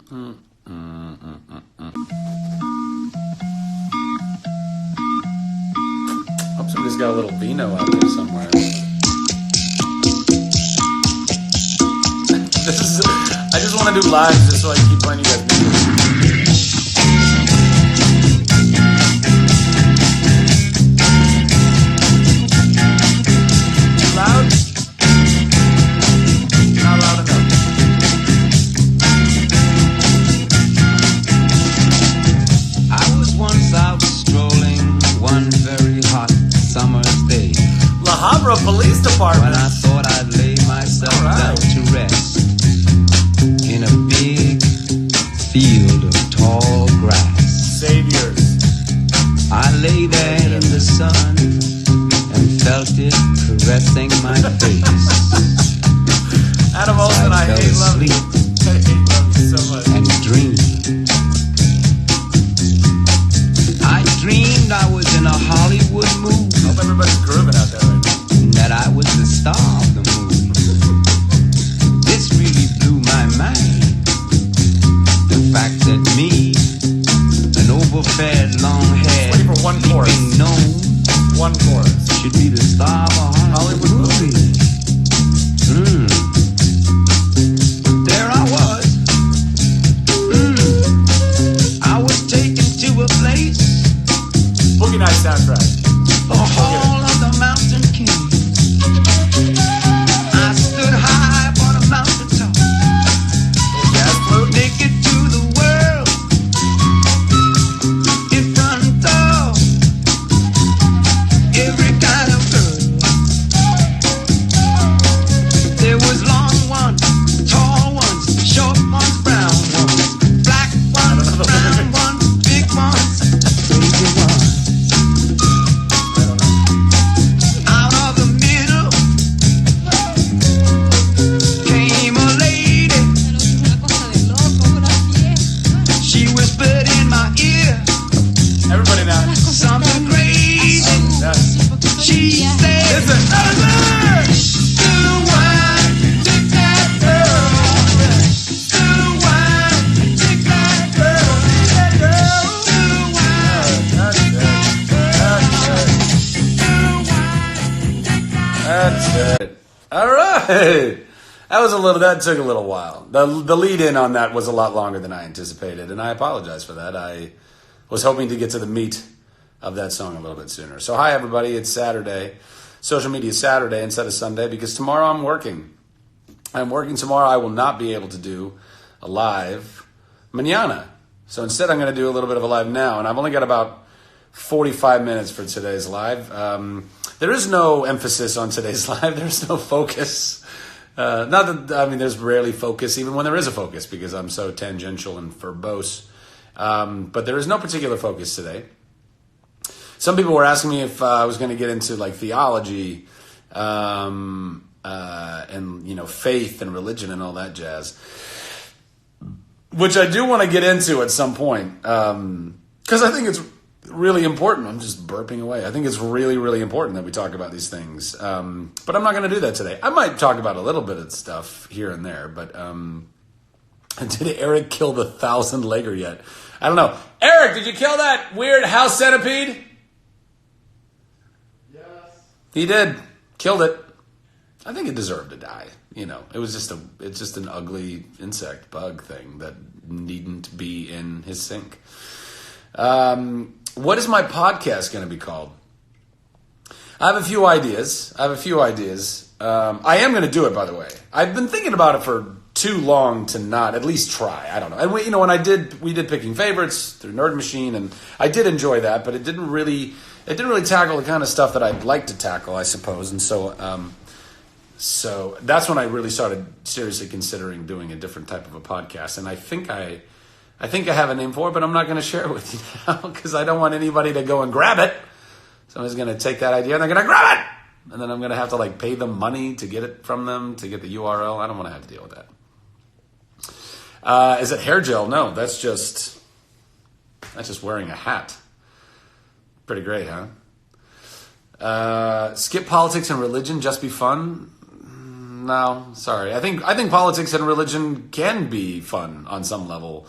Hope somebody's got a little vino out there somewhere. I just want to do lives just so I can keep playing you guys music. Too loud? Not loud enough. I was once out strolling one very hot summer's day. La Habra Police Department. When I thought I'd lay myself down to rest in a big field of tall grass. Saviors. I lay there in the sun and felt it caressing my face. Adam Olsen, I hate love you. I hate love you so much. And dreamed. I dreamed I was in a Hollywood movie. Hope everybody's grooving out there right now. And that I was the star of the movie. This really blew my mind. The fact that me, an overfed, long-haired, Waiting for one chorus. sleeping gnome, One chorus. should be the star of a Hollywood movie. There I was. I was taken to a place, Boogie Night soundtrack. the hall of the Mountain King. I stood high upon a mountain top, Little jazz flute. naked to the world, in front of every kind of girl. There was long ones, tall ones, short ones, brown ones, black ones, brown ones, big ones, crazy ones. I don't know. Out of the middle came a lady. Una cosa de loco, una fiesta. She whispered in my ear Everybody now. something crazy. Yes. She said, Listen. "To the wine, take that girl. To the wine, take that girl. To the wine, That's it. That's it. All right. That took a little while. The lead in on that was a lot longer than I anticipated, and I apologize for that. I was hoping to get to the meat of that song a little bit sooner. So hi everybody, it's Saturday. Social media Saturday instead of Sunday because tomorrow I'm working. I'm working tomorrow. I will not be able to do a live mañana. So instead I'm going to do a little bit of a live now, and I've only got about 45 minutes for today's live. There is no emphasis on today's live. There's no focus. There's rarely focus, even when there is a focus, because I'm so tangential and verbose. But there is no particular focus today. Some people were asking me if I was going to get into like theology, and faith and religion and all that jazz, which I do want to get into at some point, because I think it's really important. I'm just burping away. I think it's really, really important that we talk about these things. But I'm not going to do that today. I might talk about a little bit of stuff here and there, but did Eric kill the 1,000-legger yet? I don't know. Eric, did you kill that weird house centipede? Yes. He did. Killed it. I think it deserved to die. It's just an ugly insect bug thing that needn't be in his sink. What is my podcast going to be called? I have a few ideas. I am going to do it, by the way. I've been thinking about it for too long to not at least try. I don't know. And we did Picking Favorites through Nerd Machine, and I did enjoy that, but it didn't really tackle the kind of stuff that I'd like to tackle, I suppose. And so that's when I really started seriously considering doing a different type of a podcast. And I think I have a name for it, but I'm not going to share it with you now because I don't want anybody to go and grab it. Somebody's going to take that idea and they're going to grab it. And then I'm going to have to pay them money to get it from them, to get the URL. I don't want to have to deal with that. Is it hair gel? No, that's just wearing a hat. Pretty great, huh? Skip politics and religion, just be fun. No, sorry. I think politics and religion can be fun on some level.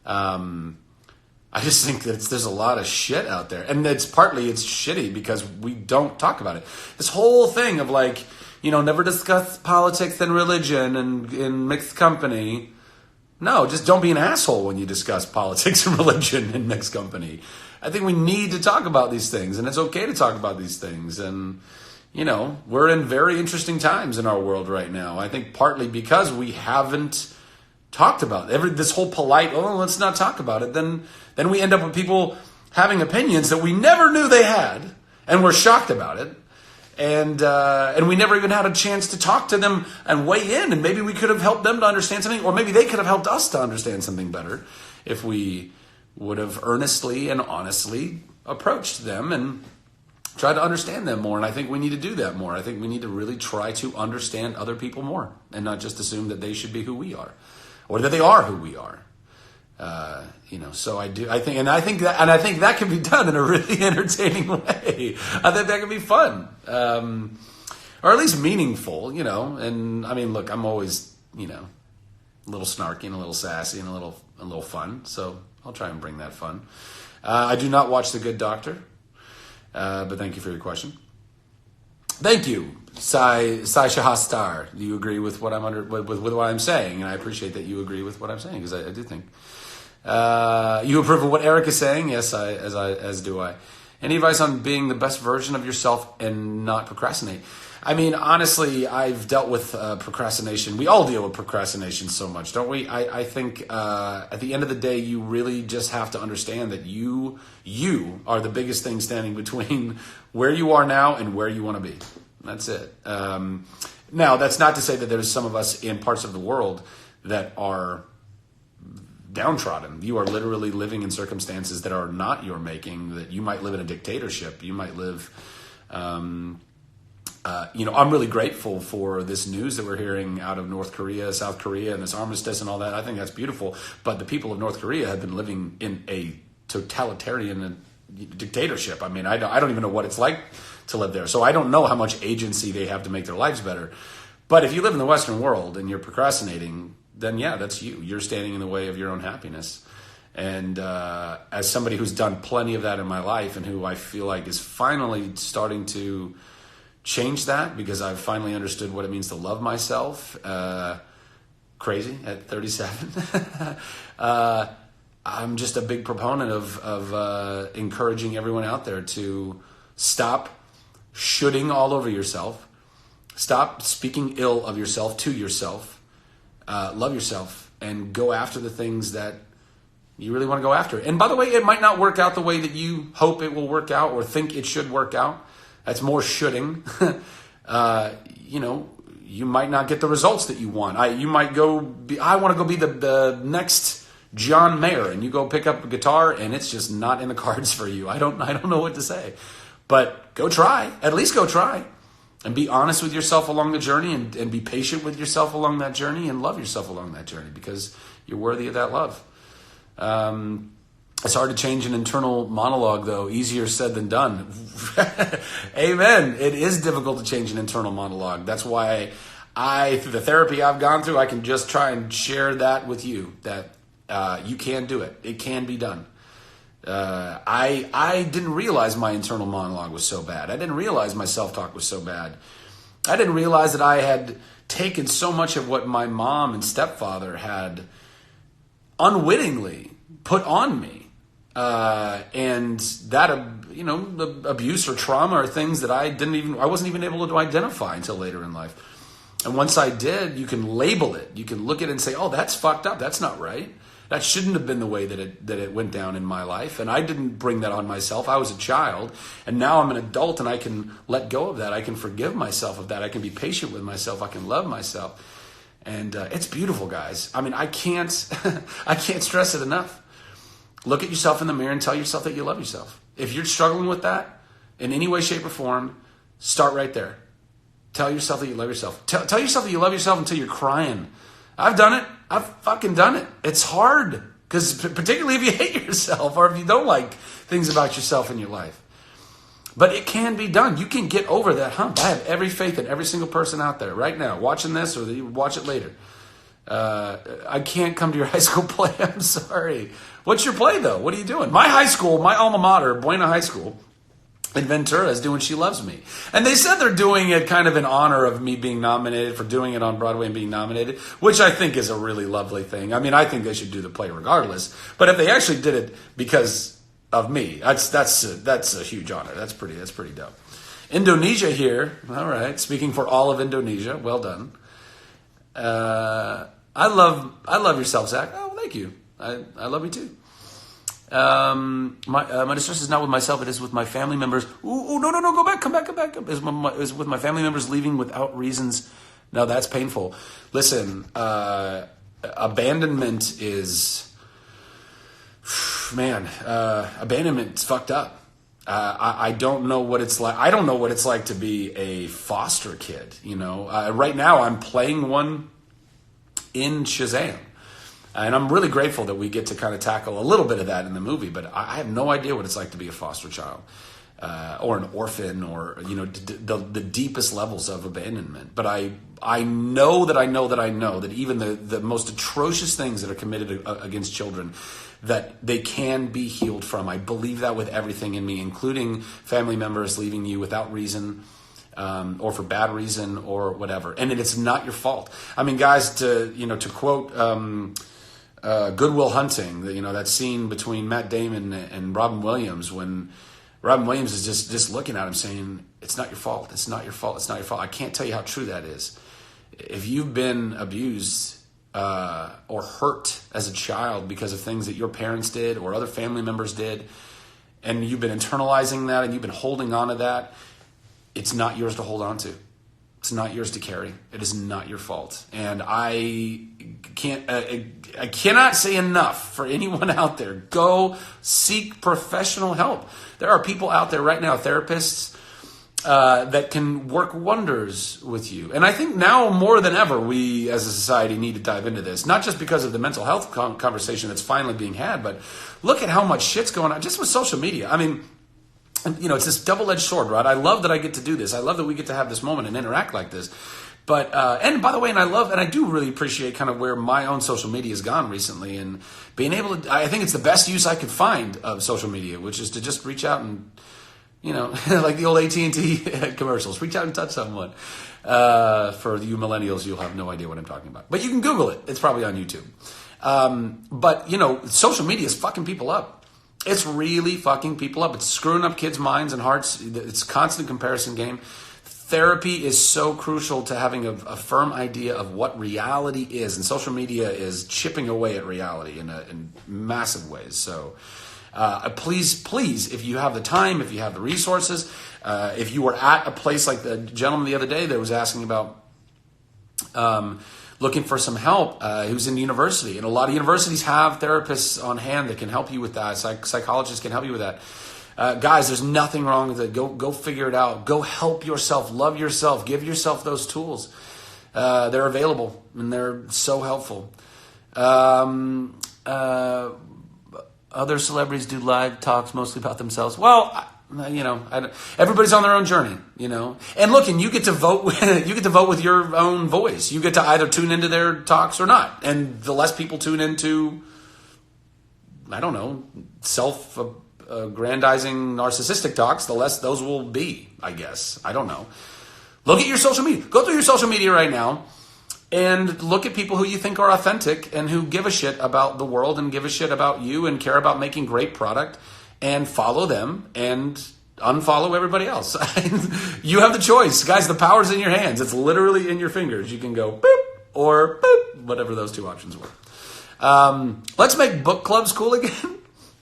I just think that there's a lot of shit out there, and it's shitty because we don't talk about it. This whole thing of like, never discuss politics and religion and in mixed company. No, just don't be an asshole when you discuss politics and religion in mixed company. I think we need to talk about these things, and it's okay to talk about these things. And, we're in very interesting times in our world right now. I think partly because we haven't talked about it. This whole polite, let's not talk about it. Then we end up with people having opinions that we never knew they had, and we're shocked about it. And we never even had a chance to talk to them and weigh in, and maybe we could have helped them to understand something, or maybe they could have helped us to understand something better if we would have earnestly and honestly approached them and tried to understand them more. And I think we need to do that more. I think we need to really try to understand other people more and not just assume that they should be who we are or that they are who we are. So I think that can be done in a really entertaining way. I think that can be fun, or at least meaningful, and I mean, look, I'm always, a little snarky and a little sassy and a little fun. So I'll try and bring that fun. I do not watch The Good Doctor, but thank you for your question. Thank you, Sai Shahastar. Do you agree with what with what I'm saying? And I appreciate that you agree with what I'm saying, because I do think you approve of what Eric is saying. Yes, as do I. Any advice on being the best version of yourself and not procrastinate? I mean, honestly, I've dealt with procrastination. We all deal with procrastination so much, don't we? I think at the end of the day, you really just have to understand that you are the biggest thing standing between where you are now and where you want to be. That's it. Now, that's not to say that there's some of us in parts of the world that are downtrodden. You are literally living in circumstances that are not your making, that you might live in a dictatorship. You might live... I'm really grateful for this news that we're hearing out of North Korea, South Korea, and this armistice and all that. I think that's beautiful. But the people of North Korea have been living in a totalitarian dictatorship. I mean, I don't even know what it's like to live there. So I don't know how much agency they have to make their lives better. But if you live in the Western world and you're procrastinating, then yeah, that's you. You're standing in the way of your own happiness. And as somebody who's done plenty of that in my life and who I feel like is finally starting to change that, because I've finally understood what it means to love myself, crazy at 37. I'm just a big proponent of encouraging everyone out there to stop shoulding all over yourself, stop speaking ill of yourself to yourself, love yourself, and go after the things that you really want to go after. And by the way, it might not work out the way that you hope it will work out or think it should work out. That's more shoulding. You might not get the results that you want. I want to go be the next John Mayer, and you go pick up a guitar and it's just not in the cards for you. I don't know what to say. But go try. At least go try. And be honest with yourself along the journey, and be patient with yourself along that journey, and love yourself along that journey, because you're worthy of that love. It's hard to change an internal monologue, though. Easier said than done. Amen. It is difficult to change an internal monologue. That's why through the therapy I've gone through, I can just try and share that with you, that you can do it. It can be done. I didn't realize my internal monologue was so bad. I didn't realize my self-talk was so bad. I didn't realize that I had taken so much of what my mom and stepfather had unwittingly put on me. And that, the abuse or trauma are things that I wasn't even able to identify until later in life. And once I did, you can label it. You can look at it and say, oh, that's fucked up. That's not right. That shouldn't have been the way that it went down in my life. And I didn't bring that on myself. I was a child, and now I'm an adult, and I can let go of that. I can forgive myself of that. I can be patient with myself. I can love myself. And it's beautiful, guys. I mean, I can't stress it enough. Look at yourself in the mirror and tell yourself that you love yourself. If you're struggling with that in any way, shape, or form, start right there. Tell yourself that you love yourself. Tell yourself that you love yourself until you're crying. I've done it. I've fucking done it. It's hard, because particularly if you hate yourself or if you don't like things about yourself in your life. But it can be done. You can get over that hump. I have every faith in every single person out there right now watching this, or you watch it later. I can't come to your high school play. I'm sorry. What's your play, though? What are you doing? My high school, my alma mater, Buena High School in Ventura, is doing She Loves Me. And they said they're doing it kind of in honor of me being nominated, for doing it on Broadway and being nominated, which I think is a really lovely thing. I mean, I think they should do the play regardless. But if they actually did it because of me, that's a huge honor. That's pretty dope. Indonesia here. All right. Speaking for all of Indonesia. Well done. I love yourself, Zach. Oh, well, thank you. I love you too. My distress is not with myself; it is with my family members. Ooh, no, come back. Is with my family members leaving without reasons. Now that's painful. Listen, abandonment is, man. Abandonment's fucked up. I don't know what it's like. I don't know what it's like to be a foster kid. You know, right now I'm playing one in Shazam. And I'm really grateful that we get to kind of tackle a little bit of that in the movie, but I have no idea what it's like to be a foster child or an orphan, or, you know, the deepest levels of abandonment. But I know that even the most atrocious things that are committed against children, that they can be healed from. I believe that with everything in me, including family members leaving you without reason, or for bad reason or whatever. And it's not your fault. I mean, guys, to quote Good Will Hunting, you know, that scene between Matt Damon and Robin Williams, when Robin Williams is just looking at him saying, it's not your fault, it's not your fault, it's not your fault. I can't tell you how true that is. If you've been abused or hurt as a child because of things that your parents did or other family members did, and you've been internalizing that and you've been holding on to that, it's not yours to hold on to. It's not yours to carry. It is not your fault. And I cannot say enough for anyone out there. Go seek professional help. There are people out there right now, therapists, that can work wonders with you. And I think now more than ever, we as a society need to dive into this, not just because of the mental health conversation that's finally being had, but look at how much shit's going on just with social media. I mean, you know, it's this double-edged sword, right? I love that I get to do this. I love that we get to have this moment and interact like this. But, and by the way, and I do really appreciate kind of where my own social media has gone recently, and being able to, I think it's the best use I could find of social media, which is to just reach out and, you know, like the old AT&T commercials, reach out and touch someone. For you millennials, you'll have no idea what I'm talking about. But you can Google it. It's probably on YouTube. But, you know, social media is fucking people up. It's really fucking people up. It's screwing up kids' minds and hearts. It's a constant comparison game. Therapy is so crucial to having a firm idea of what reality is. And social media is chipping away at reality in massive ways. So please, if you have the time, if you have the resources, if you were at a place like the gentleman the other day that was asking about looking for some help, who's in university. And a lot of universities have therapists on hand that can help you with that. Psychologists can help you with that. Guys, there's nothing wrong with it. Go figure it out. Go help yourself. Love yourself. Give yourself those tools. They're available, and they're so helpful. Other celebrities do live talks mostly about themselves. Well, you know, everybody's on their own journey, you know. And look, and you get to vote. You get to vote with your own voice. You get to either tune into their talks or not. And the less people tune into, I don't know, self-aggrandizing, narcissistic talks, the less those will be, I guess. I don't know. Look at your social media. Go through your social media right now and look at people who you think are authentic and who give a shit about the world and give a shit about you and care about making great product. And follow them and unfollow everybody else. You have the choice. Guys, the power's in your hands. It's literally in your fingers. You can go boop or boop, whatever those two options were. Let's make book clubs cool again.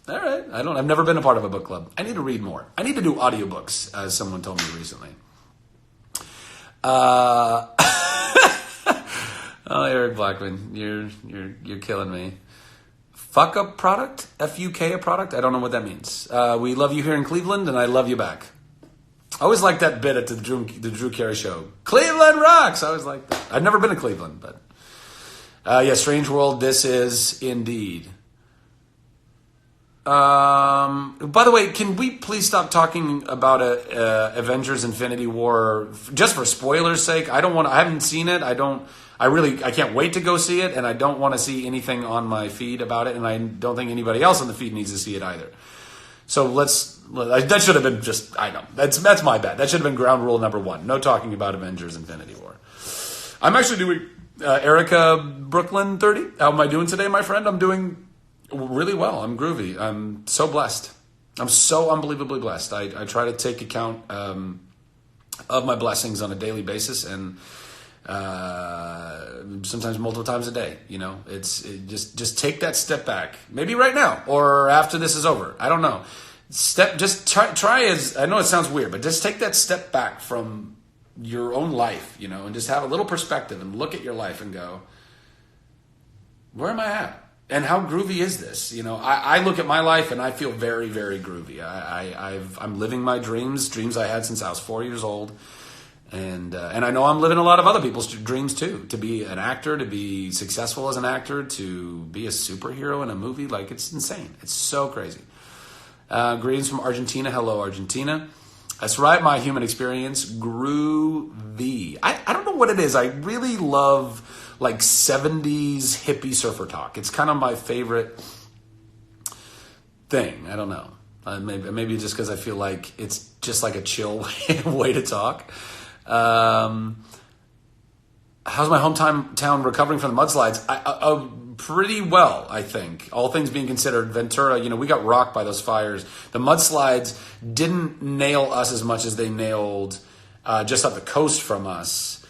All right. I've never been a part of a book club. I need to read more. I need to do audiobooks, as someone told me recently. Oh, Eric Blackman, you're killing me. Fuck a product? F-U-K a product? I don't know what that means. We love you here in Cleveland, and I love you back. I always liked that bit at the Drew Carey show. Cleveland rocks! I always liked that. I've never been to Cleveland, but... yeah, strange world this is indeed. By the way, can we please stop talking about Avengers: Infinity War just for spoilers' sake? I don't want. I haven't seen it. I can't wait to go see it, and I don't want to see anything on my feed about it, and I don't think anybody else on the feed needs to see it either. So that should have been just. I know that's my bad. That should have been ground rule number 1. No talking about Avengers: Infinity War. I'm actually doing Erica Brooklyn 30. How am I doing today, my friend? I'm doing really well. I'm groovy. I'm so blessed. I'm so unbelievably blessed. I try to take account of my blessings on a daily basis, and sometimes multiple times a day. You know, just take that step back. Maybe right now or after this is over. I don't know. Try as I know it sounds weird, but just take that step back from your own life, you know, and just have a little perspective and look at your life and go, where am I at? And how groovy is this? You know, I look at my life and I feel very, very groovy. I'm living my dreams I had since I was 4 years old. And I know I'm living a lot of other people's dreams too. To be an actor, to be successful as an actor, to be a superhero in a movie. Like, it's insane. It's so crazy. Greetings from Argentina. Hello, Argentina. That's right, my human experience. Groovy. I don't know what it is. I really love like 70s hippie surfer talk. It's kind of my favorite thing. I don't know. Maybe just because I feel like it's just like a chill way to talk. How's my hometown recovering from the mudslides? Pretty well, I think. All things being considered, Ventura, you know, we got rocked by those fires. The mudslides didn't nail us as much as they nailed just up the coast from us.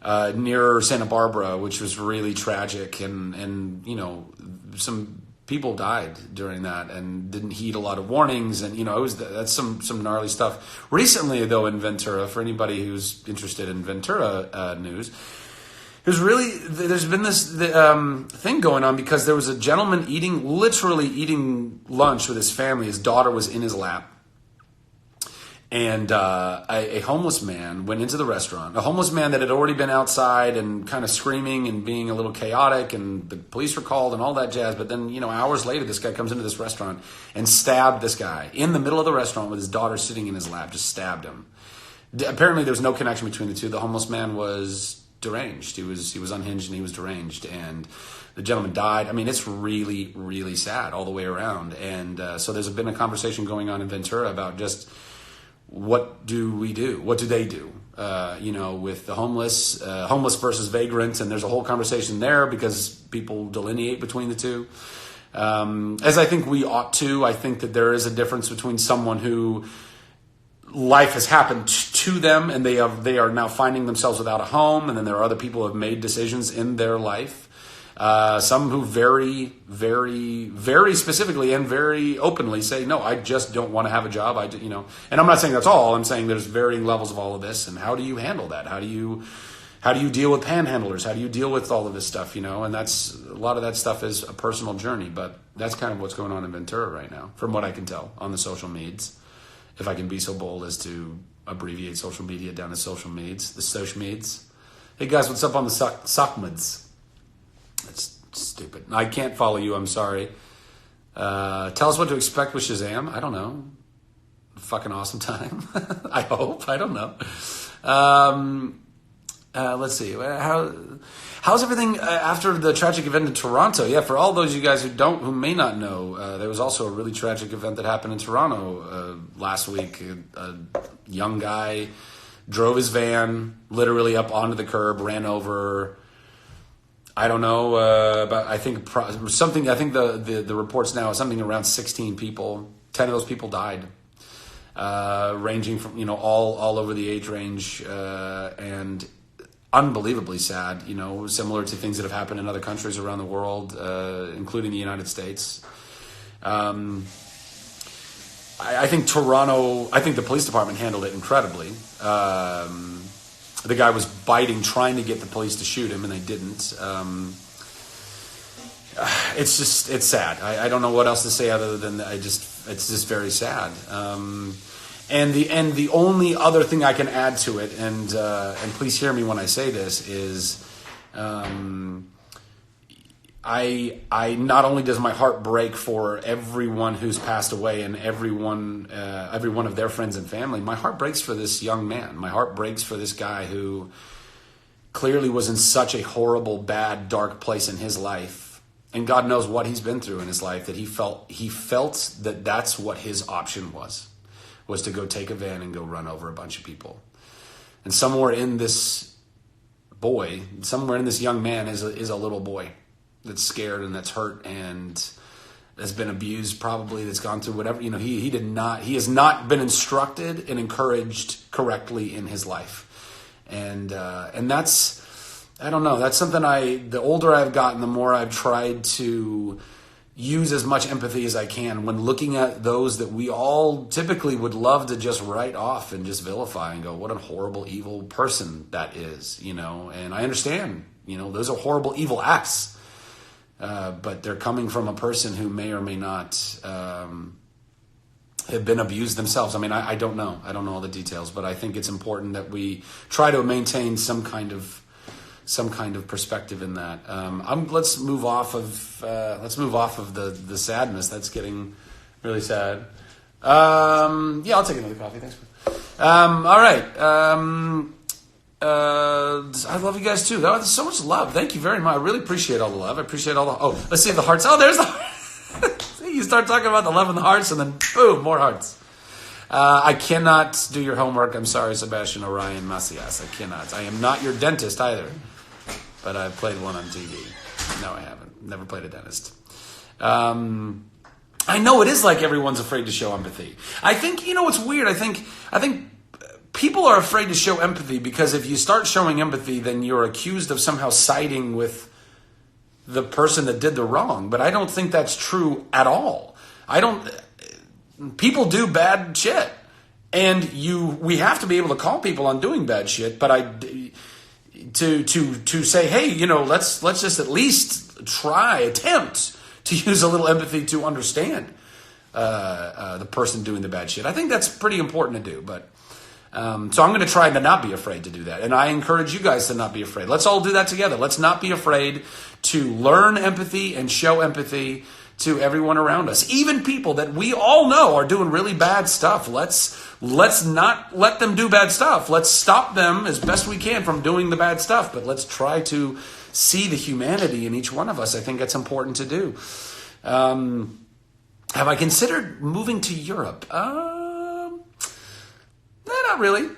Near Santa Barbara, which was really tragic, and you know, some people died during that and didn't heed a lot of warnings, and you know, that's some gnarly stuff. Recently, though, in Ventura, for anybody who's interested in Ventura news, there's been this thing going on because there was a gentleman literally eating lunch with his family. His daughter was in his lap. And a homeless man went into the restaurant. A homeless man that had already been outside and kind of screaming and being a little chaotic, and the police were called and all that jazz. But then, you know, hours later, this guy comes into this restaurant and stabbed this guy in the middle of the restaurant with his daughter sitting in his lap. Just stabbed him. Apparently, there was no connection between the two. The homeless man was deranged. He was unhinged and he was deranged. And the gentleman died. I mean, it's really, really sad all the way around. And so there's been a conversation going on in Ventura about just, what do we do? What do they do? You know, with the homeless versus vagrants, and there's a whole conversation there because people delineate between the two. As I think we ought to. I think that there is a difference between someone who life has happened to them and they are now finding themselves without a home, and then there are other people who have made decisions in their life. Some who very, very, very specifically and very openly say, no, I just don't want to have a job. And I'm not saying that's all. I'm saying there's varying levels of all of this. And how do you handle that? How do you deal with panhandlers? How do you deal with all of this stuff? You know, and a lot of that stuff is a personal journey, but that's kind of what's going on in Ventura right now, from what I can tell on the social medias. If I can be so bold as to abbreviate social media down to social medias, the social medias. Hey guys, what's up on the sockmids? That's stupid. I can't follow you. I'm sorry. Tell us what to expect with Shazam. I don't know. Fucking awesome time. I hope. I don't know. Let's see. How's everything after the tragic event in Toronto? Yeah, for all those of you guys who may not know, there was also a really tragic event that happened in Toronto last week. A young guy drove his van literally up onto the curb, ran over. I don't know, but I think something. I think the reports now is something around 16 people. 10 of those people died, ranging from all over the age range, and unbelievably sad. Similar to things that have happened in other countries around the world, including the United States. I think Toronto. I think the police department handled it incredibly. The guy was trying to get the police to shoot him, and they didn't. It's sad. I don't know what else to say other than it's just very sad. And the only other thing I can add to it, and please hear me when I say this, is I not only does my heart break for everyone who's passed away and every one of their friends and family, my heart breaks for this young man. My heart breaks for this guy who clearly was in such a horrible, bad, dark place in his life. And God knows what he's been through in his life, that he felt that that's what his option was to go take a van and go run over a bunch of people. And somewhere in this young man is a little boy that's scared and that's hurt and has been abused, probably, that's gone through whatever. He has not been instructed and encouraged correctly in his life. And that's, I don't know, that's something the older I've gotten, the more I've tried to use as much empathy as I can when looking at those that we all typically would love to just write off and just vilify and go, what a horrible, evil person that is, and I understand, those are horrible, evil acts. But they're coming from a person who may or may not have been abused themselves. I mean, I don't know. I don't know all the details, but I think it's important that we try to maintain some kind of perspective in that. Let's move off of the sadness. That's getting really sad. I'll take another coffee. Thanks. All right. I love you guys too. There's so much love. Thank you very much. I really appreciate all the love. I appreciate all the... Oh, let's see the hearts. Oh, there's the heart. See, you start talking about the love and the hearts and then boom, more hearts. I cannot do your homework. I'm sorry, Sebastian Orion Macias. I cannot. I am not your dentist either. But I've played one on TV. No, I haven't. Never played a dentist. I know it is like everyone's afraid to show empathy. I think, it's weird. I think people are afraid to show empathy because if you start showing empathy, then you're accused of somehow siding with the person that did the wrong. But I don't think that's true at all. People do bad shit. And we have to be able to call people on doing bad shit. But to say, hey, let's just at least attempt to use a little empathy to understand the person doing the bad shit. I think that's pretty important to do. But so I'm going to try to not be afraid to do that. And I encourage you guys to not be afraid. Let's all do that together. Let's not be afraid to learn empathy and show empathy to everyone around us. Even people that we all know are doing really bad stuff. Let's not let them do bad stuff. Let's stop them as best we can from doing the bad stuff. But let's try to see the humanity in each one of us. I think that's important to do. Have I considered moving to Europe? Not really.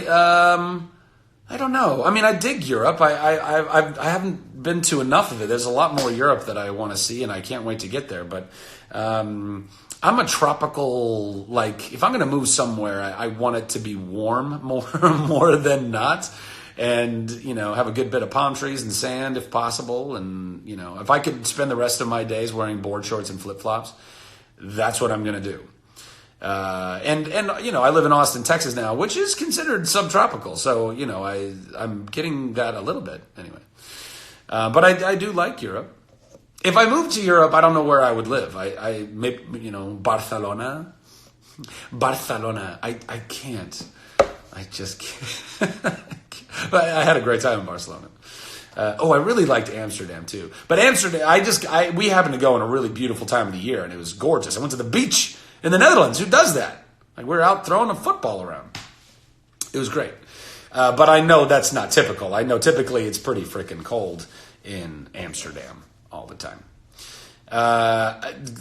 I don't know. I mean, I dig Europe. I haven't been to enough of it. There's a lot more Europe that I want to see, and I can't wait to get there. But I'm a tropical, if I'm going to move somewhere, I want it to be warm more than not. And, have a good bit of palm trees and sand if possible. And, if I could spend the rest of my days wearing board shorts and flip-flops, that's what I'm going to do. And I live in Austin, Texas now, which is considered subtropical. So, I'm getting that a little bit anyway. But I do like Europe. If I moved to Europe, I don't know where I would live. I Barcelona. I can't. I just can't. But I had a great time in Barcelona. I really liked Amsterdam too. But Amsterdam, we happened to go in a really beautiful time of the year, and it was gorgeous. I went to the beach in the Netherlands. Who does that? We were out throwing a football around. It was great. But I know that's not typical. I know typically it's pretty freaking cold in Amsterdam all the time.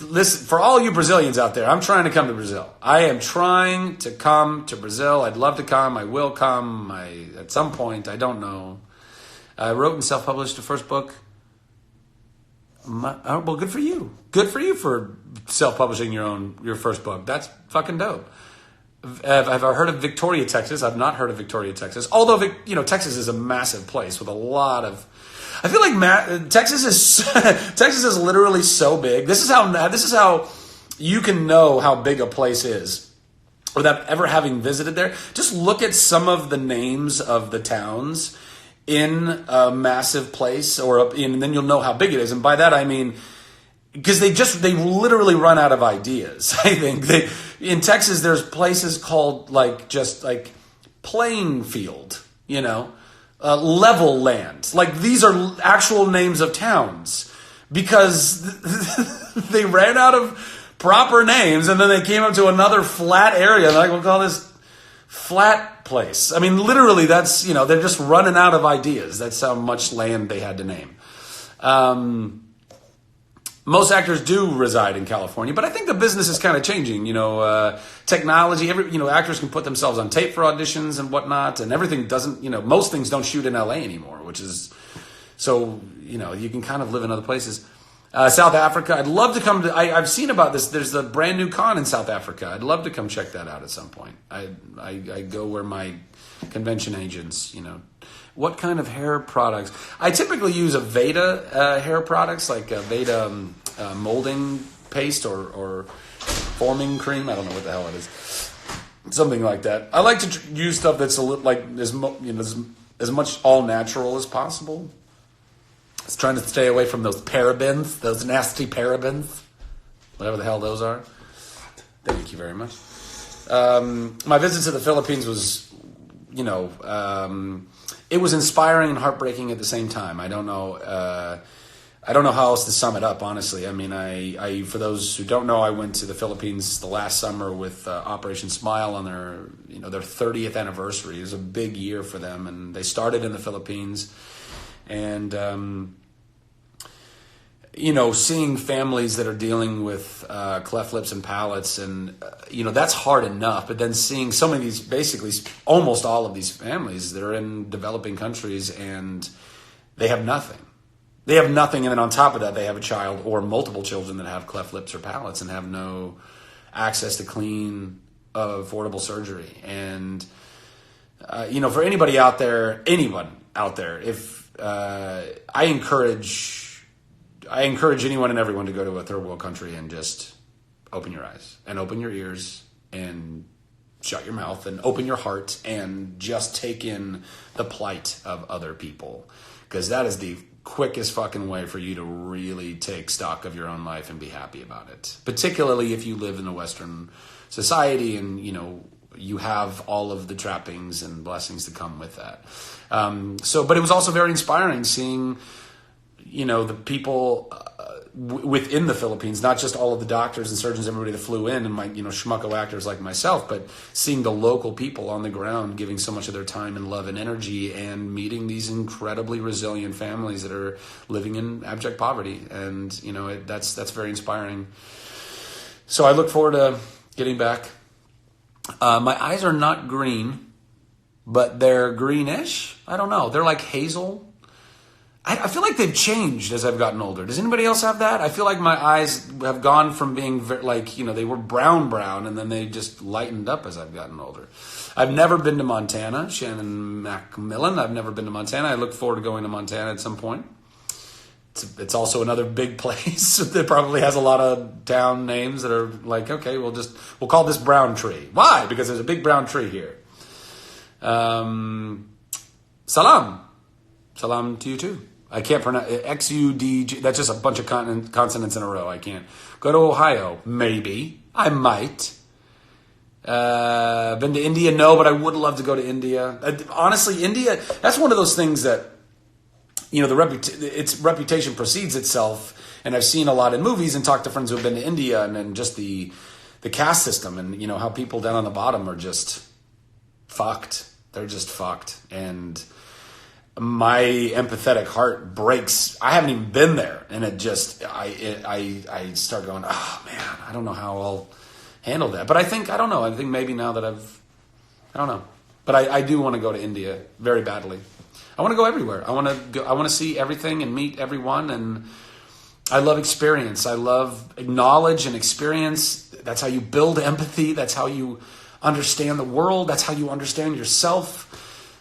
Listen, for all you Brazilians out there, I'm trying to come to Brazil. I am trying to come to Brazil. I'd love to come. I will come. At some point, I don't know. I wrote and self-published the first book. Well, good for you. Good for you for self-publishing your first book. That's fucking dope. Have I heard of Victoria, Texas? I've not heard of Victoria, Texas. Although, Texas is a massive place with a lot of... I feel like Texas is literally so big. This is how you can know how big a place is without ever having visited there. Just look at some of the names of the towns in a massive place, and then you'll know how big it is. And by that I mean, because they literally run out of ideas. I think in Texas there's places called just Plainfield, level land. Like, these are actual names of towns because they ran out of proper names, and then they came up to another flat area. They're like, we'll call this flat place. I mean, literally, that's, they're just running out of ideas. That's how much land they had to name. Most actors do reside in California, but I think the business is kind of changing. Technology, actors can put themselves on tape for auditions and whatnot, and everything doesn't, most things don't shoot in LA anymore, which is, so, you can kind of live in other places. South Africa, I'd love to come to, I've seen about this, there's a brand new con in South Africa. I'd love to come check that out at some point. I go where my convention agents, What kind of hair products? I typically use a Veda hair products, like a Veda molding paste or forming cream. I don't know what the hell it is. Something like that. I like to use stuff that's a little like as much all natural as possible. I was trying to stay away from those parabens, those nasty parabens, whatever the hell those are. Thank you very much. My visit to the Philippines was, it was inspiring and heartbreaking at the same time. I don't know how else to sum it up, honestly. I mean, I for those who don't know, I went to the Philippines the last summer with Operation Smile on their 30th anniversary. It was a big year for them, and they started in the Philippines. And, seeing families that are dealing with cleft lips and palates, and, that's hard enough. But then seeing so many of these, basically almost all of these families that are in developing countries, and they have nothing. They have nothing, and then on top of that, they have a child or multiple children that have cleft lips or palates and have no access to clean, affordable surgery. And, for anyone out there, if I encourage anyone and everyone to go to a third world country and just open your eyes and open your ears and shut your mouth and open your heart and just take in the plight of other people, because that is the quickest fucking way for you to really take stock of your own life and be happy about it, particularly if you live in a Western society and you have all of the trappings and blessings that come with that. But it was also very inspiring seeing, the people within the Philippines, not just all of the doctors and surgeons, everybody that flew in, and my, schmucko actors like myself, but seeing the local people on the ground giving so much of their time and love and energy, and meeting these incredibly resilient families that are living in abject poverty. And, that's very inspiring. So I look forward to getting back. My eyes are not green, but they're greenish. I don't know. They're like hazel. I feel like they've changed as I've gotten older. Does anybody else have that? I feel like my eyes have gone from being they were brown, and then they just lightened up as I've gotten older. I've never been to Montana. Shannon Macmillan, I've never been to Montana. I look forward to going to Montana at some point. It's also another big place that probably has a lot of town names that are like, okay, we'll call this Brown Tree. Why? Because there's a big brown tree here. Salam to you too. I can't pronounce XUDG. That's just a bunch of consonants in a row. I can't. Go to Ohio. Maybe. I might. Been to India? No, but I would love to go to India. Honestly, India, that's one of those things that, its reputation precedes itself. And I've seen a lot in movies and talked to friends who have been to India, and then just the caste system, and, how people down on the bottom are just fucked. They're just fucked. And my empathetic heart breaks. I haven't even been there, and it just I start going, oh man, I don't know how I'll handle that. But I think maybe now that I don't know. But I do want to go to India very badly. I want to go everywhere. I want to see everything and meet everyone, and I love experience. I love knowledge and experience. That's how you build empathy. That's how you understand the world. That's how you understand yourself.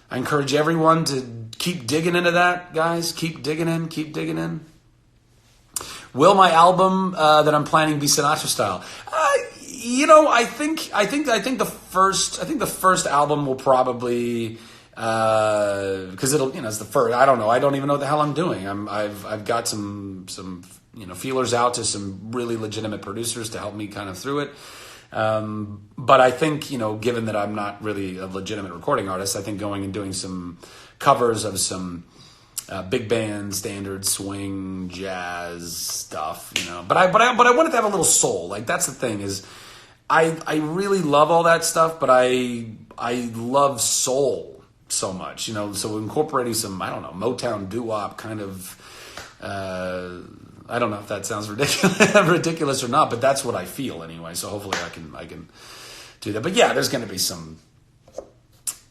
I encourage everyone to keep digging into that, guys. Keep digging in. Will my album that I'm planning be Sinatra style? I think the first album will probably, because it'll, it's the first. I don't know. I don't even know what the hell I'm doing. I've got some feelers out to some really legitimate producers to help me kind of through it. But I think, given that I'm not really a legitimate recording artist, I think going and doing some covers of some big band, standard swing, jazz stuff, you know. But I wanted to have a little soul. Like, that's the thing is, I really love all that stuff, but I love soul so much, you know. So incorporating some, I don't know, Motown doo-wop kind of. I don't know if that sounds ridiculous or not, but that's what I feel anyway. So hopefully I can do that. But yeah, there's going to be some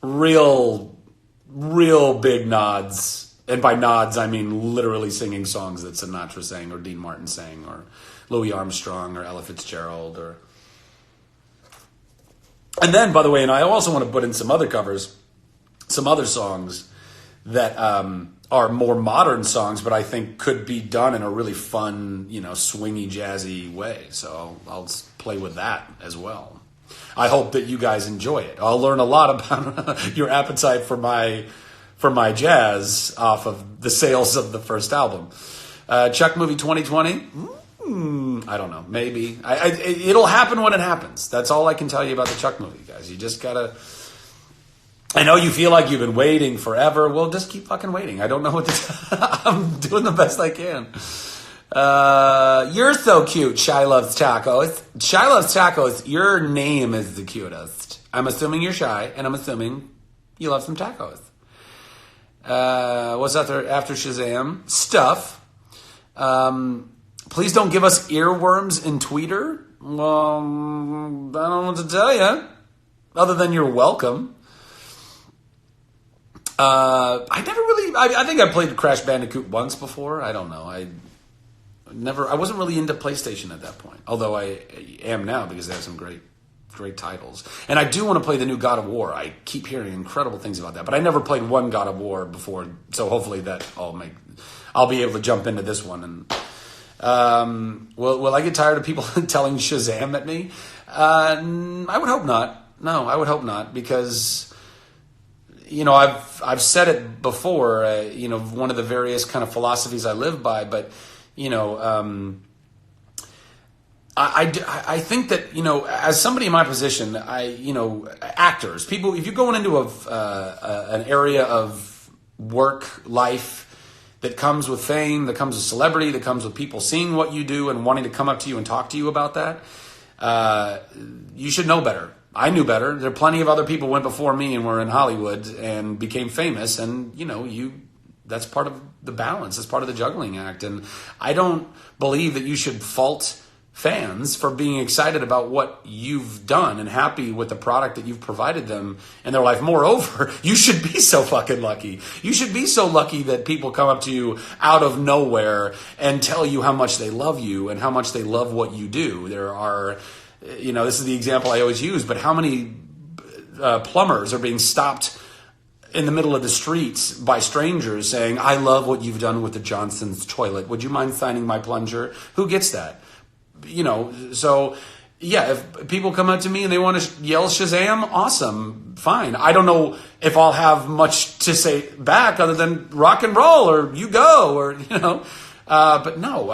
real big nods, and by nods I mean literally singing songs that Sinatra sang or Dean Martin sang or Louis Armstrong or Ella Fitzgerald or. And then, by the way, and I also want to put in some other covers, some other songs that are more modern songs, but I think could be done in a really fun, you know, swingy, jazzy way. So I'll play with that as well. I hope that you guys enjoy it. I'll learn a lot about your appetite for my jazz off of the sales of the first album. Chuck Movie 2020? I don't know. Maybe. It'll happen when it happens. That's all I can tell you about the Chuck movie, guys. You just gotta... I know you feel like you've been waiting forever. Well, just keep fucking waiting. I don't know what to I'm doing the best I can. You're so cute, Shy Loves Tacos. Shy Loves Tacos, your name is the cutest. I'm assuming you're shy, and I'm assuming you love some tacos. What's after Shazam? Stuff. Please don't give us earworms in Twitter. Well, I don't know what to tell you. Other than you're welcome. I think I played Crash Bandicoot once before. I don't know. I wasn't really into PlayStation at that point. Although I am now because they have some great titles. And I do want to play the new God of War. I keep hearing incredible things about that. But I never played one God of War before. So hopefully that I'll be able to jump into this one. And will I get tired of people telling Shazam at me? I would hope not. No, I would hope not, because you know, I've said it before, you know, one of the various kind of philosophies I live by, but, you know, I think that, you know, as somebody in my position, you know, actors, people, if you're going into an area of work, life that comes with fame, that comes with celebrity, that comes with people seeing what you do and wanting to come up to you and talk to you about that, you should know better. I knew better. There are plenty of other people went before me and were in Hollywood and became famous. And, you know, that's part of the balance. That's part of the juggling act. And I don't believe that you should fault fans for being excited about what you've done and happy with the product that you've provided them in their life. Moreover, you should be so fucking lucky. You should be so lucky that people come up to you out of nowhere and tell you how much they love you and how much they love what you do. There are... You know, this is the example I always use, but how many plumbers are being stopped in the middle of the streets by strangers saying, I love what you've done with the Johnson's toilet. Would you mind signing my plunger? Who gets that? You know, so yeah, if people come up to me and they want to yell Shazam, awesome, fine. I don't know if I'll have much to say back other than rock and roll or you go or, you know, but no,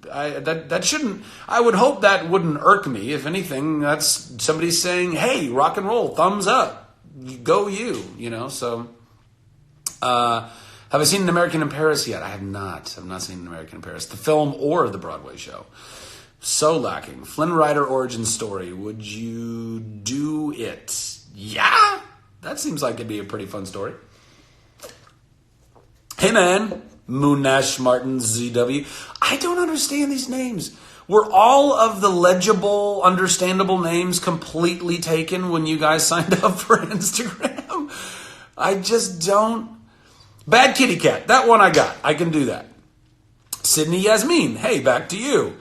that shouldn't. I would hope that wouldn't irk me. If anything, that's somebody saying, "Hey, rock and roll, thumbs up, go you." You know. So, have I seen An American in Paris yet? I have not. I've not seen An American in Paris, the film or the Broadway show. So lacking. Flynn Rider origin story. Would you do it? Yeah, that seems like it'd be a pretty fun story. Hey man. Moon Nash Martin ZW. I don't understand these names. Were all of the legible, understandable names completely taken when you guys signed up for Instagram? I just don't. Bad Kitty Cat. That one I got. I can do that. Sydney Yasmin. Hey, back to you.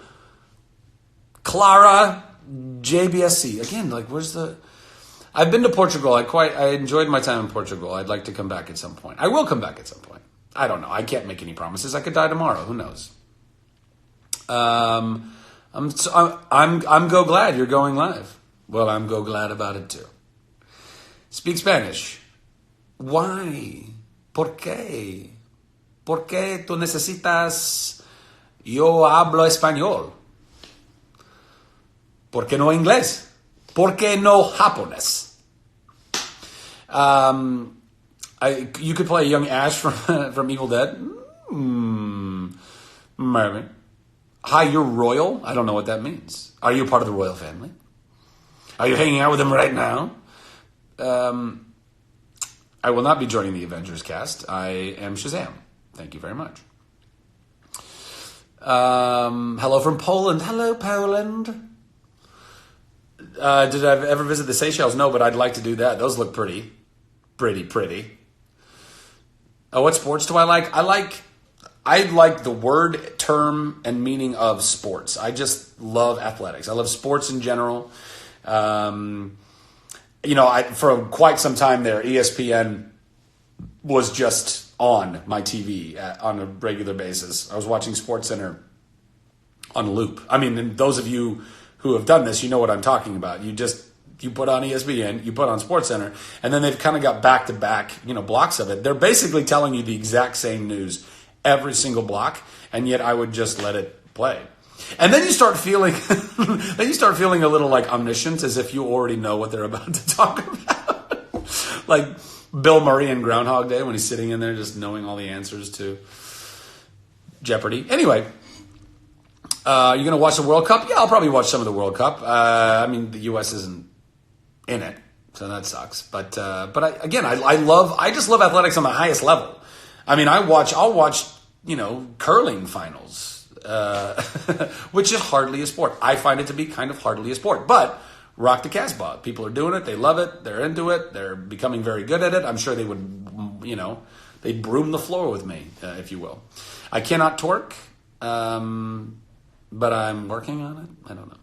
Clara JBSC. Again, like, where's the... I've been to Portugal. I enjoyed my time in Portugal. I'd like to come back at some point. I will come back at some point. I don't know. I can't make any promises. I could die tomorrow. Who knows? I'm go glad you're going live. Well, I'm go glad about it too. Speak Spanish. Why? ¿Por qué? ¿Por qué tú necesitas? Yo hablo español. ¿Por qué no inglés? ¿Por qué no japonés? You could play a young Ash from Evil Dead. Maybe. Hi, you're royal? I don't know what that means. Are you part of the royal family? Are you hanging out with them right now? I will not be joining the Avengers cast. I am Shazam. Thank you very much. Hello from Poland. Hello, Poland. Did I ever visit the Seychelles? No, but I'd like to do that. Those look pretty. Pretty. Oh, what sports do I like? I like the word, term, and meaning of sports. I just love athletics. I love sports in general. For quite some time there, ESPN was just on my TV on a regular basis. I was watching SportsCenter on loop. I mean, and those of you who have done this, you know what I'm talking about. You put on ESPN, you put on SportsCenter, and then they've kind of got back-to-back, blocks of it. They're basically telling you the exact same news every single block, and yet I would just let it play. And then you start feeling a little like omniscient, as if you already know what they're about to talk about. Like Bill Murray in Groundhog Day when he's sitting in there just knowing all the answers to Jeopardy. Anyway, you're going to watch the World Cup? Yeah, I'll probably watch some of the World Cup. The U.S. isn't in it, so that sucks. But I just love athletics on the highest level. I mean, I'll watch curling finals. Which is hardly a sport. I find it to be kind of hardly a sport. But rock the Casbah. People are doing it. They love it. They're into it. They're becoming very good at it. I'm sure they would, they'd broom the floor with me, if you will. I cannot twerk, but I'm working on it. I don't know.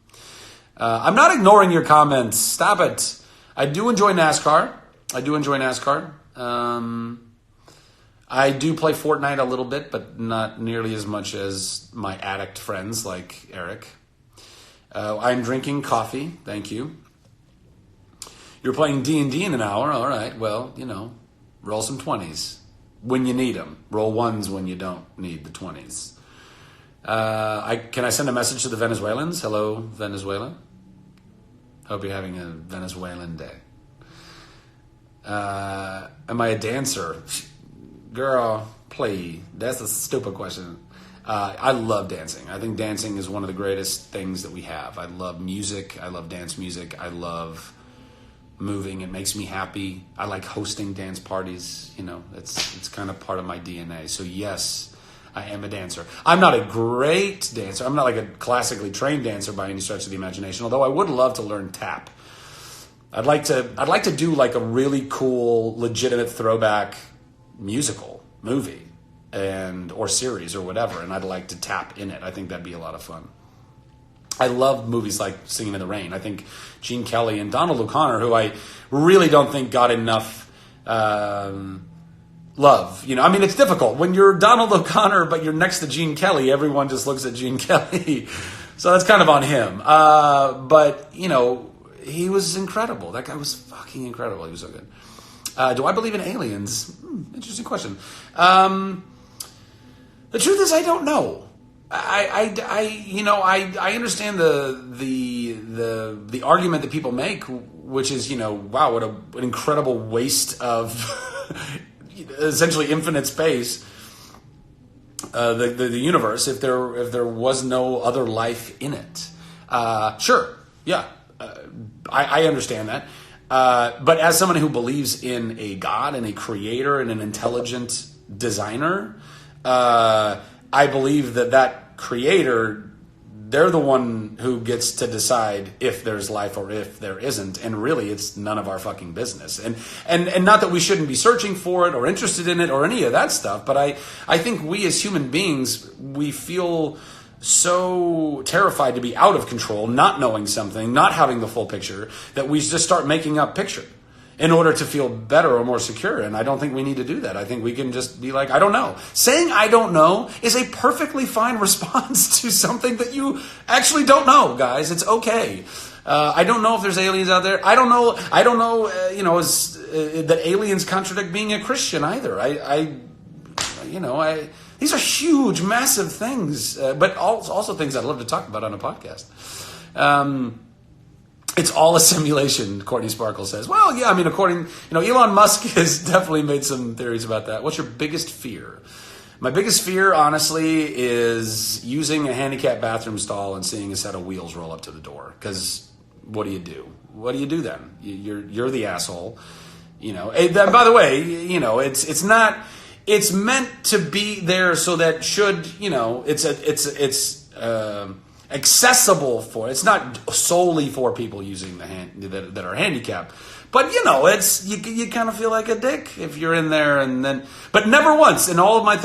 I'm not ignoring your comments. Stop it. I do enjoy NASCAR. I do play Fortnite a little bit, but not nearly as much as my addict friends like Eric. I'm drinking coffee. Thank you. You're playing D&D in an hour. All right. Well, roll some 20s when you need them. Roll 1s when you don't need the 20s. Can I send a message to the Venezuelans? Hello, Venezuela. Hope you're having a Venezuelan day. Am I a dancer? Girl, please. That's a stupid question. I love dancing. I think dancing is one of the greatest things that we have. I love music. I love dance music. I love moving. It makes me happy. I like hosting dance parties. It's kind of part of my DNA. So yes, I am a dancer. I'm not a great dancer. I'm not like a classically trained dancer by any stretch of the imagination, although I would love to learn tap. I'd like to do like a really cool, legitimate throwback musical movie or series or whatever, and I'd like to tap in it. I think that'd be a lot of fun. I love movies like Singing in the Rain. I think Gene Kelly and Donald O'Connor, who I really don't think got enough love. It's difficult when you're Donald O'Connor but you're next to Gene Kelly. Everyone just looks at Gene Kelly, so that's kind of on him. But he was incredible. That guy was fucking incredible. He was so good. Do I believe in aliens? Interesting question. The truth is, I don't know. I understand the argument that people make, which is, wow, what an incredible waste of essentially infinite space, the universe, if there was no other life in it. Sure, yeah, I understand that. But as someone who believes in a God and a creator and an intelligent designer, I believe that creator, they're the one who gets to decide if there's life or if there isn't. And really, it's none of our fucking business. And not that we shouldn't be searching for it or interested in it or any of that stuff. But I think we as human beings, we feel so terrified to be out of control, not knowing something, not having the full picture, that we just start making up picture in order to feel better or more secure. And I don't think we need to do that. I think we can just be like, I don't know. Saying I don't know is a perfectly fine response to something that you actually don't know, guys. It's okay. I don't know if there's aliens out there. I don't know, that aliens contradict being a Christian either. These are huge, massive things, but also things I'd love to talk about on a podcast. it's all a simulation, Courtney Sparkle says. Well, yeah, I mean, according, Elon Musk has definitely made some theories about that. What's your biggest fear? My biggest fear, honestly, is using a handicapped bathroom stall and seeing a set of wheels roll up to the door. Because what do you do? What do you do then? You're the asshole. And by the way, it's not. It's meant to be there so that should it's accessible for. It's not solely for people using that are handicapped. But it's you kind of feel like a dick if you're in there but never once in all of my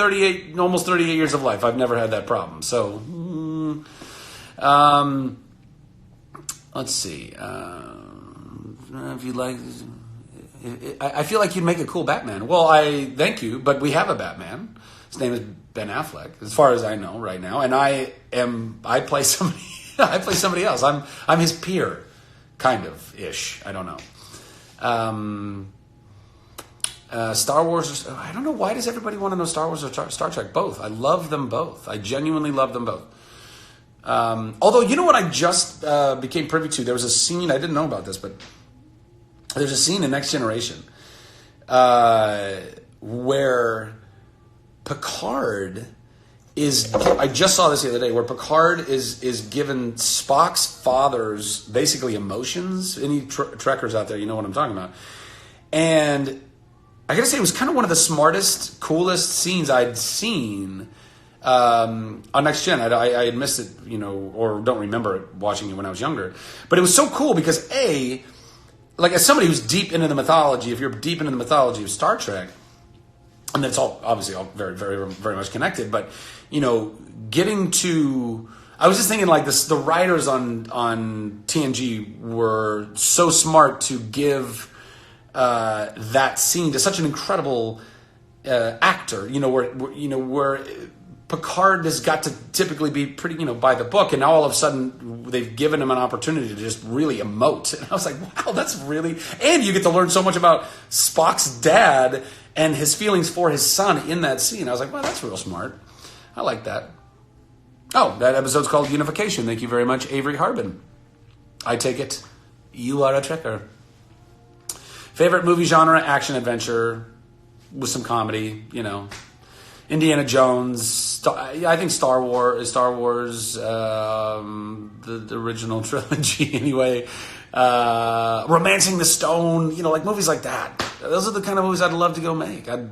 almost 38 years of life, I've never had that problem. So, let's see. If you like, I feel like you'd make a cool Batman. Well, I thank you, but we have a Batman. His name is Ben Affleck, as far as I know right now, and I play somebody. I play somebody else. I'm his peer, kind of ish. I don't know. Star Wars. I don't know, why does everybody want to know Star Wars or Star Trek? Both. I love them both. I genuinely love them both. Although, you know what I just became privy to? There was a scene, I didn't know about this, but there's a scene in Next Generation where Picard is, I just saw this the other day, where Picard is given Spock's father's basically emotions. Any trekkers out there, you know what I'm talking about. And I gotta say, it was kind of one of the smartest, coolest scenes I'd seen on Next Gen. I had missed it, or don't remember it watching it when I was younger. But it was so cool because like as somebody who's deep into the mythology, if you're deep into the mythology of Star Trek, and it's all obviously all very, very, very much connected, but getting to, I was just thinking like this, the writers on TNG were so smart to give that scene to such an incredible actor, where Picard has got to typically be pretty, by the book, and now all of a sudden they've given him an opportunity to just really emote. And I was like, wow, that's really, and you get to learn so much about Spock's dad and his feelings for his son in that scene. I was like, well, that's real smart. I like that. Oh, that episode's called Unification. Thank you very much, Avery Harbin. I take it you are a trekker. Favorite movie genre, action adventure with some comedy, Indiana Jones. I think Star Wars, the original trilogy anyway. Romancing the Stone, like movies like that. Those are the kind of movies I'd love to go make. I'd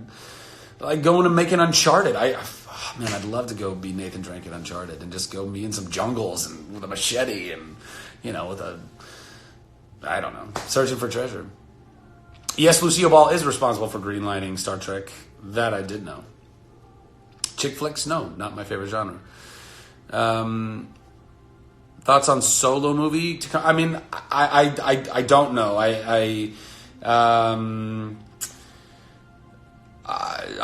like going to make an Uncharted. I'd love to go be Nathan Drake in Uncharted and just go be in some jungles and with a machete and, with I don't know, searching for treasure. Yes, Lucille Ball is responsible for greenlighting Star Trek. That I did know. Chick flicks? No, not my favorite genre. Thoughts on Solo movie? I don't know. I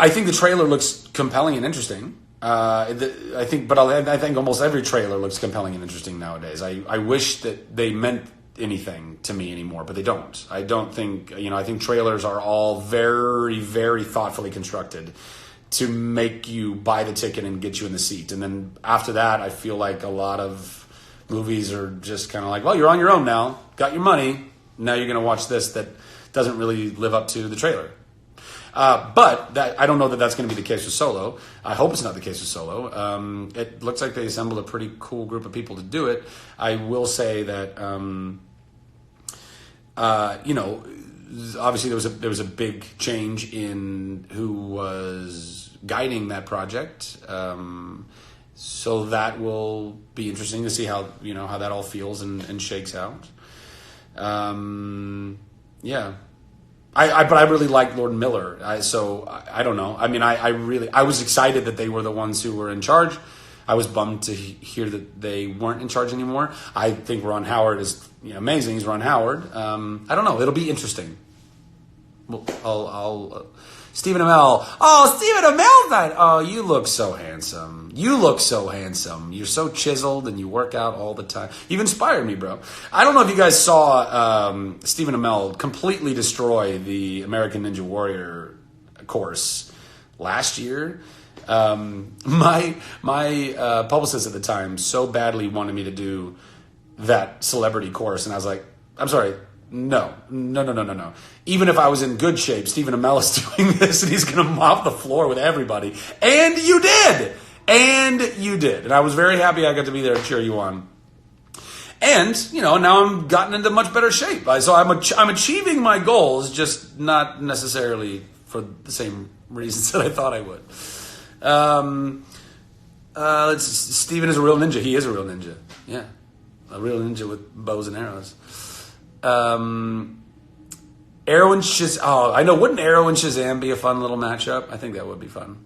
think the trailer looks compelling and interesting. I think almost every trailer looks compelling and interesting nowadays. I wish that they meant anything to me anymore, but they don't. I don't think, I think trailers are all very, very thoughtfully constructed to make you buy the ticket and get you in the seat. And then after that, I feel like a lot of movies are just kind of like, well, you're on your own now, got your money, now you're going to watch this that doesn't really live up to the trailer. But I don't know that that's going to be the case with Solo. I hope it's not the case with Solo. It looks like they assembled a pretty cool group of people to do it. I will say that, obviously there was a big change in who was guiding that project. So that will be interesting to see how that all feels and shakes out. Yeah. But I really like Lord Miller. So I don't know. I was excited that they were the ones who were in charge. I was bummed to hear that they weren't in charge anymore. I think Ron Howard is amazing. He's Ron Howard. I don't know. It'll be interesting. Well, I'll Stephen Amell. Oh, Stephen Amell died. Oh, you look so handsome. You're so chiseled and you work out all the time. You've inspired me, bro. I don't know if you guys saw Stephen Amell completely destroy the American Ninja Warrior course last year. My publicist at the time so badly wanted me to do that celebrity course, and I was like, I'm sorry. No. Even if I was in good shape, Stephen Amell is doing this, and he's going to mop the floor with everybody. And you did. And I was very happy I got to be there to cheer you on. And, now I'm gotten into much better shape. So I'm achieving my goals, just not necessarily for the same reasons that I thought I would. Steven is a real ninja. He is a real ninja. Yeah. A real ninja with bows and arrows. Arrow and Shazam. Oh, I know. Wouldn't Arrow and Shazam be a fun little matchup? I think that would be fun.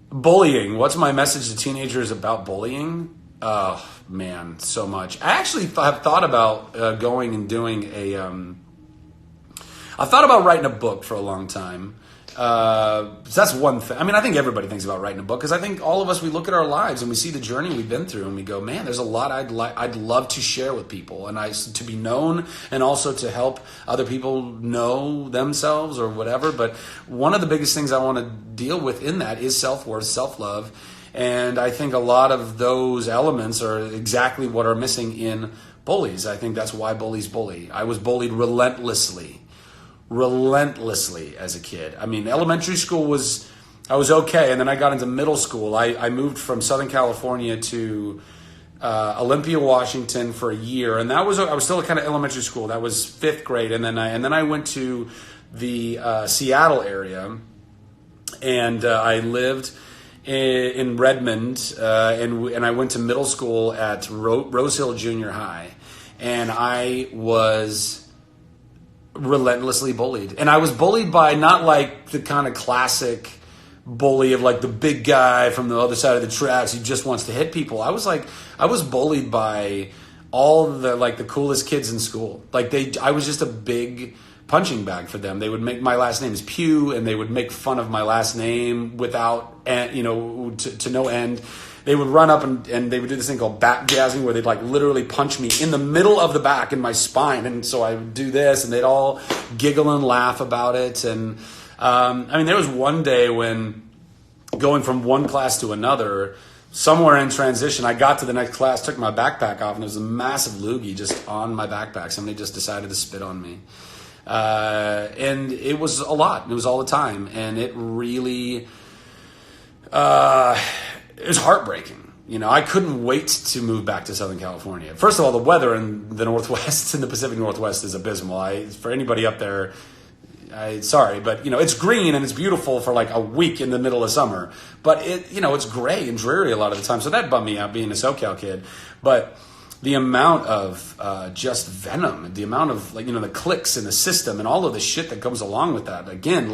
Bullying. What's my message to teenagers about bullying? Oh, man, so much. I actually have thought about going and doing I thought about writing a book for a long time. So that's one thing. I mean, I think everybody thinks about writing a book because I think all of us, we look at our lives and we see the journey we've been through and we go, man, there's a lot I'd love to share with people and to be known and also to help other people know themselves or whatever. But one of the biggest things I want to deal with in that is self-worth, self-love. And I think a lot of those elements are exactly what are missing in bullies. I think that's why bullies bully. I was bullied relentlessly as a kid. I mean, elementary school I was okay. And then I got into middle school. I moved from Southern California to Olympia, Washington for a year. And I was still kind of elementary school. That was 5th grade. And then I went to the Seattle area and I lived in Redmond, and I went to middle school at Rose Hill Junior High, and I was relentlessly bullied. And I was bullied by not like the kind of classic bully of like the big guy from the other side of the tracks who just wants to hit people. I was bullied by all the coolest kids in school. I was just a big punching bag for them. They would make my last name is Pugh, and they would make fun of my last name without, to no end. They would run up and they would do this thing called bat jazzing, where they'd like literally punch me in the middle of the back in my spine. And so I would do this, and they'd all giggle and laugh about it. And there was one day when going from one class to another, somewhere in transition, I got to the next class, took my backpack off, and there was a massive loogie just on my backpack. Somebody just decided to spit on me. And it was a lot. It was all the time. And it really, it was heartbreaking. I couldn't wait to move back to Southern California. First of all, the weather in the Northwest, in the Pacific Northwest, is abysmal. For anybody up there, sorry, but it's green and it's beautiful for like a week in the middle of summer. But it's gray and dreary a lot of the time. So that bummed me out being a SoCal kid. But the amount of just venom, the amount of the clicks in the system and all of the shit that comes along with that. Again,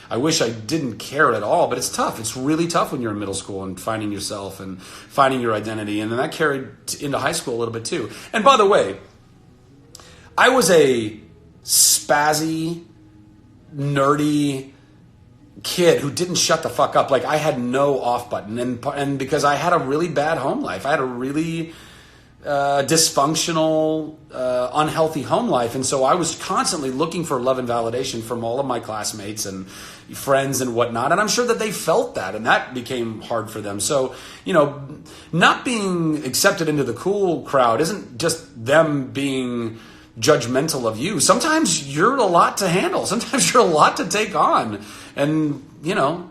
I wish I didn't care at all, but it's tough. It's really tough when you're in middle school and finding yourself and finding your identity. And then that carried into high school a little bit too. And by the way, I was a spazzy, nerdy kid who didn't shut the fuck up. I had no off button. And because I had a really bad home life, I had a really dysfunctional, unhealthy home life. And so I was constantly looking for love and validation from all of my classmates and friends and whatnot. And I'm sure that they felt that, and that became hard for them. So, not being accepted into the cool crowd isn't just them being judgmental of you. Sometimes you're a lot to handle. Sometimes you're a lot to take on. And,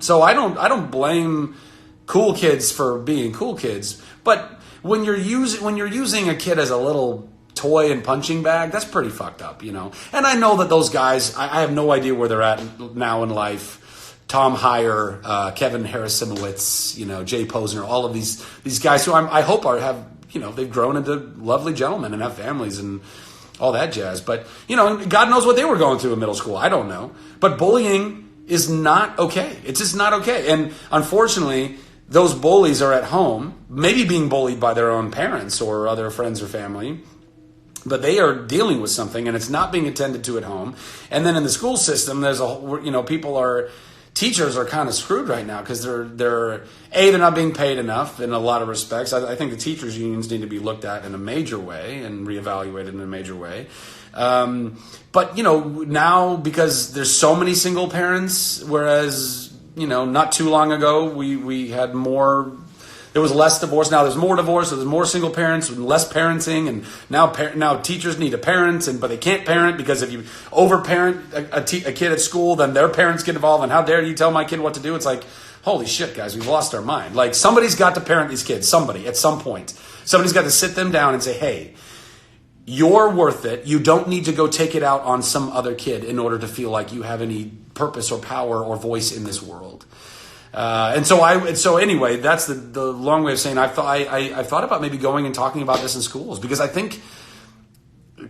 so I don't blame cool kids for being cool kids, but when you're using a kid as a little toy and punching bag, that's pretty fucked up, And I know that those guys, I have no idea where they're at now in life. Tom Heyer, Kevin Harris-Simowitz, Jay Posner, all of these guys who I hope they've grown into lovely gentlemen and have families and all that jazz. But, God knows what they were going through in middle school. I don't know. But bullying is not okay. It's just not okay. And unfortunately, those bullies are at home, maybe being bullied by their own parents or other friends or family, but they are dealing with something and it's not being attended to at home. And then in the school system, there's teachers are kind of screwed right now because they're not being paid enough in a lot of respects. I think the teachers unions need to be looked at in a major way and reevaluated in a major way. But now because there's so many single parents, whereas not too long ago, we had more There was less divorce. Now there's more divorce. So there's more single parents and less parenting. And now teachers need a parent, but they can't parent because if you overparent a kid at school, then their parents get involved. And how dare you tell my kid what to do? It's like, holy shit, guys, we've lost our mind. Like, somebody's got to parent these kids. Somebody, at some point. Somebody's got to sit them down and say, hey, you're worth it. You don't need to go take it out on some other kid in order to feel like you have any purpose or power or voice in this world. So anyway, that's the long way of saying I thought about maybe going and talking about this in schools, because I think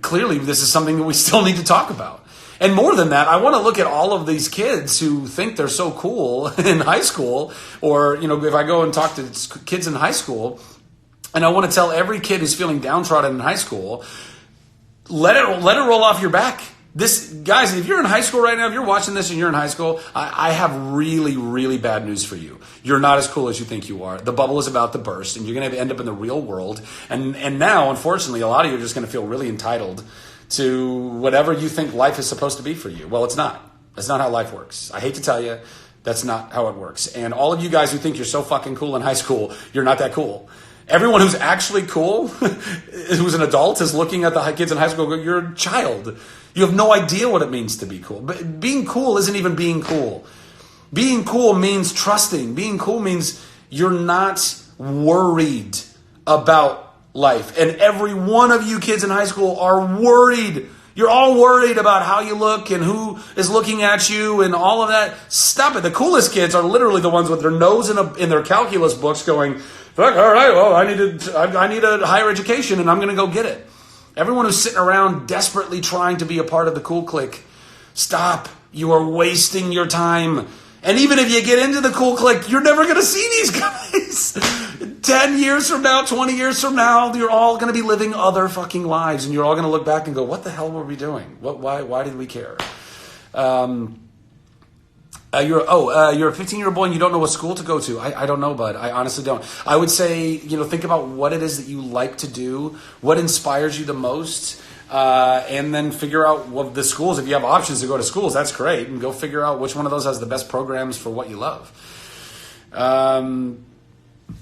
clearly this is something that we still need to talk about. And more than that, I want to look at all of these kids who think they're so cool in high school, or, if I go and talk to kids in high school, and I want to tell every kid who's feeling downtrodden in high school, let it roll off your back. Guys, if you're in high school right now, if you're watching this and you're in high school, I have really, really bad news for you. You're not as cool as you think you are. The bubble is about to burst, and you're going to end up in the real world. And now, unfortunately, a lot of you are just going to feel really entitled to whatever you think life is supposed to be for you. Well, it's not. That's not how life works. I hate to tell you, that's not how it works. And all of you guys who think you're so fucking cool in high school, you're not that cool. Everyone who's actually cool, who's an adult, is looking at the kids in high school going, you're a child. You have no idea what it means to be cool. But being cool isn't even being cool. Being cool means trusting. Being cool means you're not worried about life. And every one of you kids in high school are worried. You're all worried about how you look and who is looking at you and all of that. Stop it. The coolest kids are literally the ones with their nose in their calculus books going, fuck, all right, well, I need a higher education and I'm going to go get it. Everyone who's sitting around desperately trying to be a part of the cool clique, stop. You are wasting your time. And even if you get into the cool clique, you're never going to see these guys. 10 years from now, 20 years from now, you're all going to be living other fucking lives. And you're all going to look back and go, what the hell were we doing? Why did we care? You're a 15-year-old boy and you don't know what school to go to. I don't know, bud. I honestly don't. I would say, think about what it is that you like to do, what inspires you the most, and then figure out what the schools. If you have options to go to schools, that's great, and go figure out which one of those has the best programs for what you love.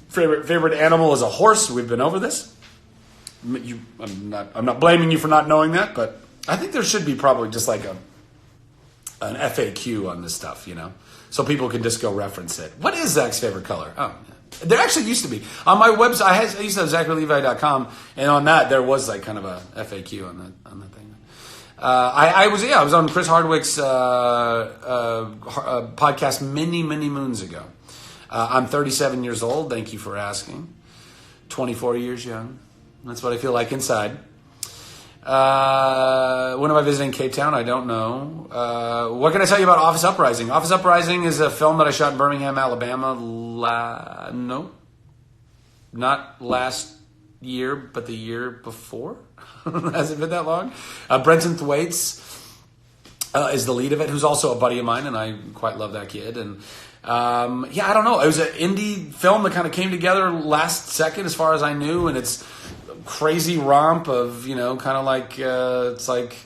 Favorite animal is a horse. We've been over this. I'm not blaming you for not knowing that, but I think there should be probably just like an FAQ on this stuff, so people can just go reference it. What is Zach's favorite color? Oh, there actually used to be. On my website, I used to have ZacharyLevi.com, and on that, there was like kind of a FAQ on that thing. I was on Chris Hardwick's podcast many, many moons ago. I'm 37 years old. Thank you for asking. 24 years young. That's what I feel like inside. When am I visiting Cape Town? I don't know. What can I tell you about Office Uprising? Office Uprising is a film that I shot in Birmingham, Alabama. Not last year, but the year before. Has it been that long? Brenton Thwaites is the lead of it, who's also a buddy of mine, and I quite love that kid. And I don't know. It was an indie film that kind of came together last second, as far as I knew, and it's crazy romp of kind of like it's like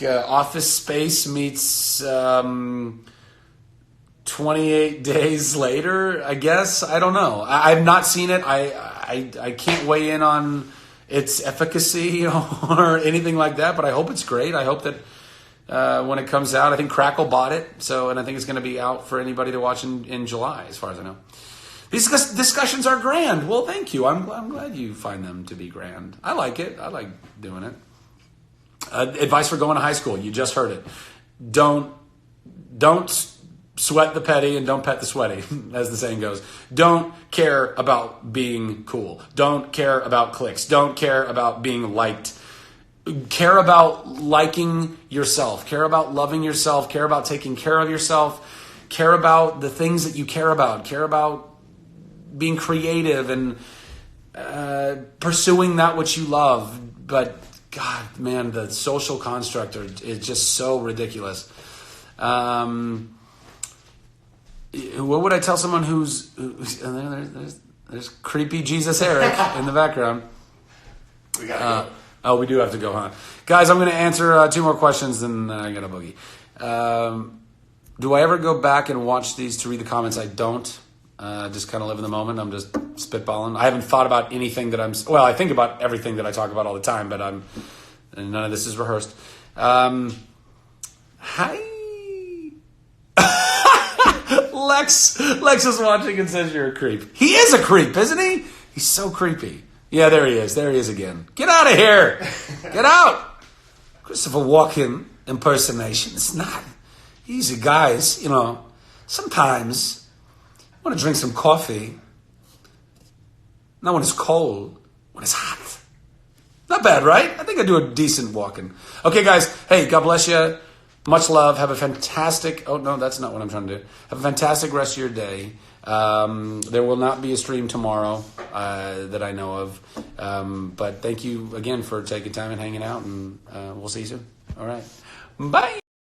Office Space meets 28 Days Later, I guess. I don't know. I've not seen it. I can't weigh in on its efficacy or anything like that, but I hope it's great. I hope that when it comes out, I think Crackle bought it, and I think it's going to be out for anybody to watch in July, as far as I know. These discussions are grand. Well, thank you. I'm glad you find them to be grand. I like it. I like doing it. Advice for going to high school. You just heard it. Don't sweat the petty and don't pet the sweaty, as the saying goes. Don't care about being cool. Don't care about cliques. Don't care about being liked. Care about liking yourself. Care about loving yourself. Care about taking care of yourself. Care about the things that you care about. Care about being creative and pursuing that which you love. But God, man, the social construct is just so ridiculous. What would I tell someone who's there's creepy Jesus Eric in the background. We gotta go. We do have to go, huh? Guys, I'm going to answer 2 more questions, and then I got a boogie. Do I ever go back and watch these to read the comments? I don't. Just kind of live in the moment. I'm just spitballing. I haven't thought about anything that well, I think about everything that I talk about all the time, but and none of this is rehearsed. Hi. Lex is watching and says you're a creep. He is a creep, isn't he? He's so creepy. Yeah, there he is. There he is again. Get out of here. Get out. Christopher Walken impersonation. It's not easy, guys. You know, sometimes I want to drink some coffee. Not when it's cold, when it's hot. Not bad, right? I think I do a decent walking. Okay, guys. Hey, God bless you. Much love. Have a fantastic... Oh, no, that's not what I'm trying to do. Have a fantastic rest of your day. There will not be a stream tomorrow that I know of. But thank you again for taking time and hanging out. And we'll see you soon. All right. Bye.